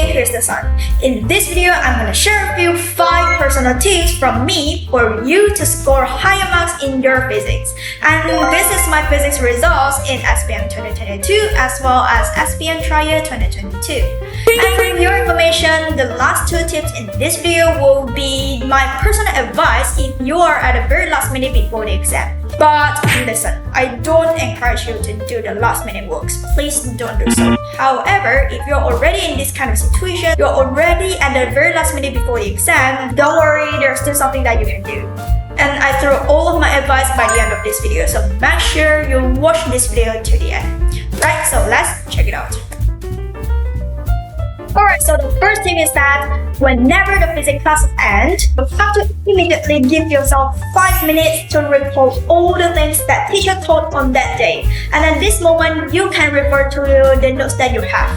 here's the sun. In this video, I'm going to share a few 5 personal tips from me for you to score higher marks in your physics. And this is my physics results in SPM 2022 as well as SPM Trial 2022. And for your information, the last 2 tips in this video will be my personal advice if you are at the very last minute before the exam. But listen, I don't encourage you to do the last minute works. Please don't do so. However, if you're already in this kind of situation, you're already at the very last minute before the exam, don't worry, there's still something that you can do. And I threw all of my advice by the end of this video, so make sure you watch this video to the end. Right, so let's check it out. Alright, so the first thing is that whenever the physics classes end, you have to immediately give yourself 5 minutes to recall all the things that teacher taught on that day. And at this moment, you can refer to the notes that you have.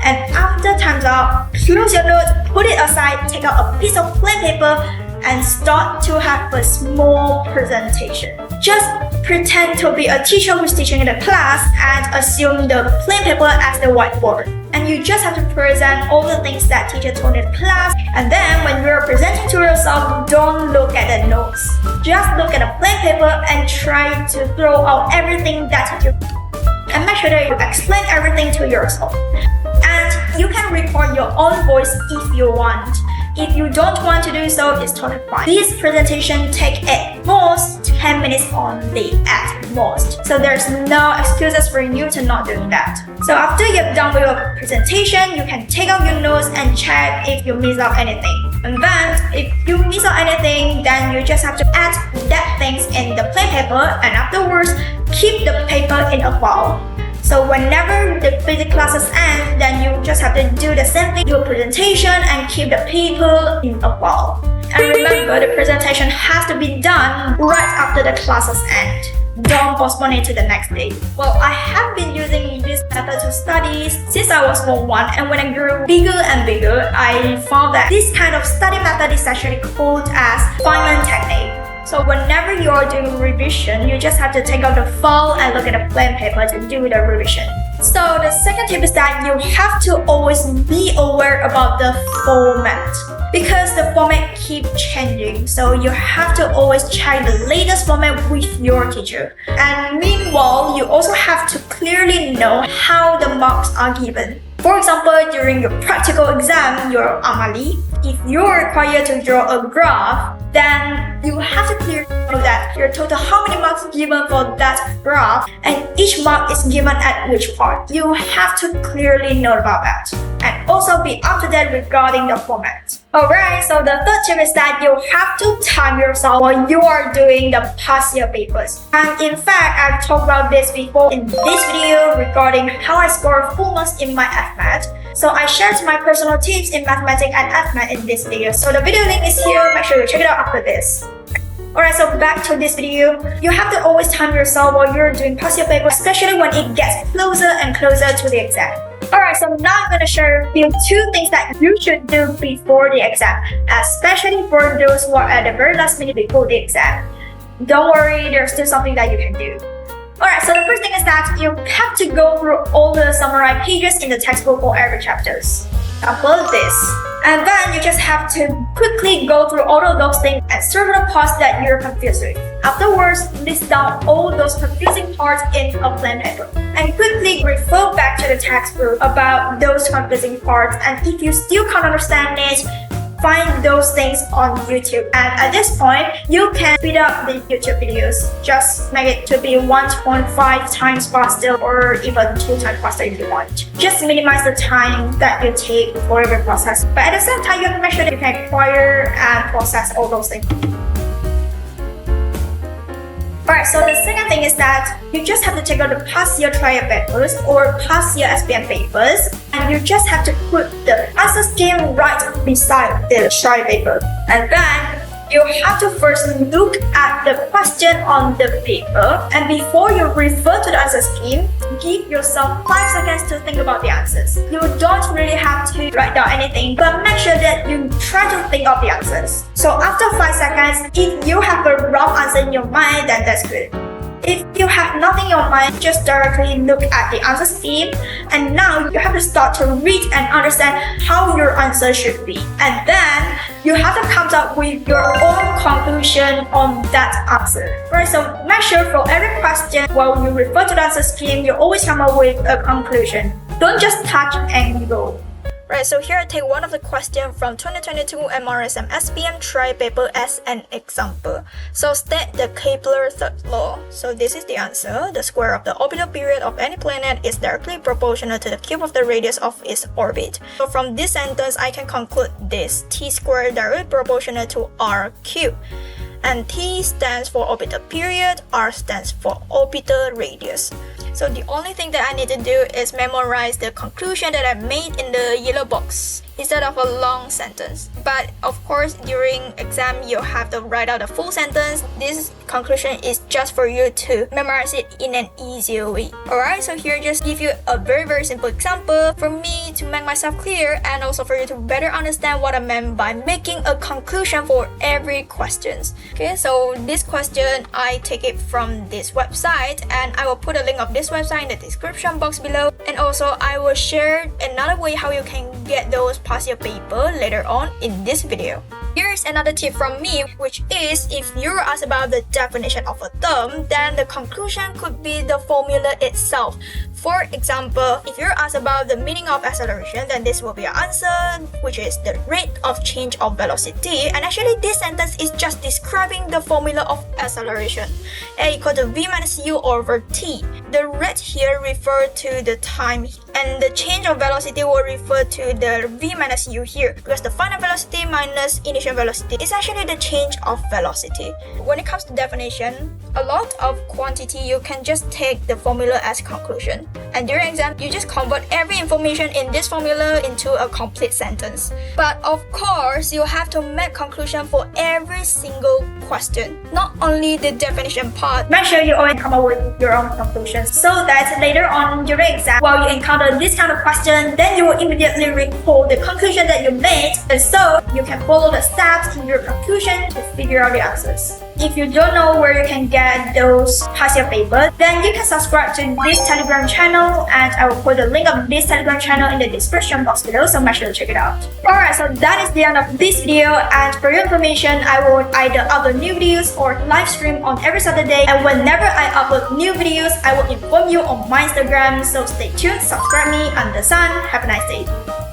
And after time's up, close your notes, put it aside, take out a piece of plain paper, and start to have a small presentation. Just pretend to be a teacher who's teaching in the class and assume the plain paper as the whiteboard. And you just have to present all the things that teacher told in class. And then when you're presenting to yourself, don't look at the notes. Just look at the plain paper and try to throw out everything that teacher. And make sure that you explain everything to yourself. And you can record your own voice if you want. If you don't want to do so, it's totally fine. This presentation takes at most 10 minutes only, at most. So there's no excuses for you to not doing that. So after you're done with your presentation, you can take out your notes and check if you miss out anything. And then, if you miss out anything, then you just have to add that things in the plain paper, and afterwards, keep the paper in a file. So whenever the physics classes end, then you just have to do the same thing, do a presentation and keep the paper in a file. And remember, the presentation has to be done right after the classes end. Don't postpone it to the next day. Well, I have been using this method to study since I was Form 1, and when I grew bigger and bigger, I found that this kind of study method is actually called as Feynman technique. So whenever you are doing revision, you just have to take out the file and look at the plain paper to do the revision. So the second tip is that you have to always be aware about the format, because the format keeps changing. So you have to always check the latest format with your teacher. And meanwhile, you also have to clearly know how the marks are given. For example, during your practical exam, your Amali, if you're required to draw a graph, then you have to clearly know that your total how many marks given for that graph, and each mark is given at which part. You have to clearly know about that. And also be up to date regarding the format. Alright, so the third tip is that you have to time yourself while you are doing the past year papers. And in fact, I've talked about this before in this video regarding how I score full marks in my FMAT. So I shared my personal tips in mathematics and FMAT in this video. So the video link is here, make sure you check it out after this. Alright, so back to this video. You have to always time yourself while you're doing past year papers, especially when it gets closer and closer to the exam. Alright, so now I'm going to share with you 2 things that you should do before the exam, especially for those who are at the very last minute before the exam. Don't worry, there's still something that you can do. Alright, so the first thing is that you have to go through all the summary pages in the textbook for every chapters. Upload this. And then you just have to quickly go through all of those things and circle the parts that you're confused with. Afterwards, list down all those confusing parts in a plain paper. And quickly refer back to the textbook about those confusing parts. And if you still can't understand it, find those things on YouTube. And at this point, you can speed up the YouTube videos. Just make it to be 1.5 times faster or even 2 times faster if you want. Just minimize the time that you take for every process. But at the same time, you have to make sure that you can acquire and process all those things. Alright, so the second thing is that you just have to take out the past year trial papers or past year SPM papers, and you just have to put the answer scheme right beside the trial paper. And then you have to first look at the question on the paper, and before you refer to the answer scheme, give yourself 5 seconds to think about the answers. You don't really have to write down anything, but make sure that you try to think of the answers. So after 5 seconds, if you have a rough answer in your mind, then that's good. If you have nothing in your mind, just directly look at the answer scheme, and now you have to start to read and understand how your answer should be. And then you have to come up with your own conclusion on that answer. Right, so make sure for every question while you refer to the answer scheme, you always come up with a conclusion. Don't just touch and go. Right, so here I take one of the questions from 2022 MRSM SPM try paper as an example. So state the Kepler's third law. So this is the answer. The square of the orbital period of any planet is directly proportional to the cube of the radius of its orbit. So from this sentence, I can conclude this: t squared directly proportional to r cubed. And T stands for orbital period, R stands for orbital radius. So the only thing that I need to do is memorize the conclusion that I made in the yellow box instead of a long sentence. But of course, during exam, you have to write out the full sentence. This conclusion is just for you to memorize it in an easier way. Alright, so here just give you a very simple example for me to make myself clear, and also for you to better understand what I meant by making a conclusion for every question. Okay, so this question, I take it from this website, and I will put a link of this website in the description box below. And also I will share another way how you can get those past your paper later on in this video. Here's another tip from me, which is if you're asked about the definition of a term, then the conclusion could be the formula itself. For example, if you're asked about the meaning of acceleration, then this will be your answer, which is the rate of change of velocity. And actually this sentence is just describing the formula of acceleration. A equal to v minus u over t. The rate here refer to the time, and the change of velocity will refer to the v minus u here, because the final velocity minus initial velocity is actually the change of velocity. When it comes to definition, a lot of quantity, you can just take the formula as conclusion. And during exam, you just convert every information in this formula into a complete sentence. But of course, you have to make conclusion for every single question, not only the definition part. Make sure you always come up with your own conclusions, so that later on during exam, while you encounter this kind of question, then you will immediately recall the conclusion that you made, and so you can follow the steps in your conclusion to figure out the answers. If you don't know where you can get those past year paper, then you can subscribe to this Telegram channel, and I will put the link of this Telegram channel in the description box below, so make sure to check it out. Alright, so that is the end of this video, and for your information, I will either upload new videos or live stream on every Saturday, and whenever I upload new videos, I will inform you on my Instagram, so stay tuned, subscribe me, and the sun. Have a nice day.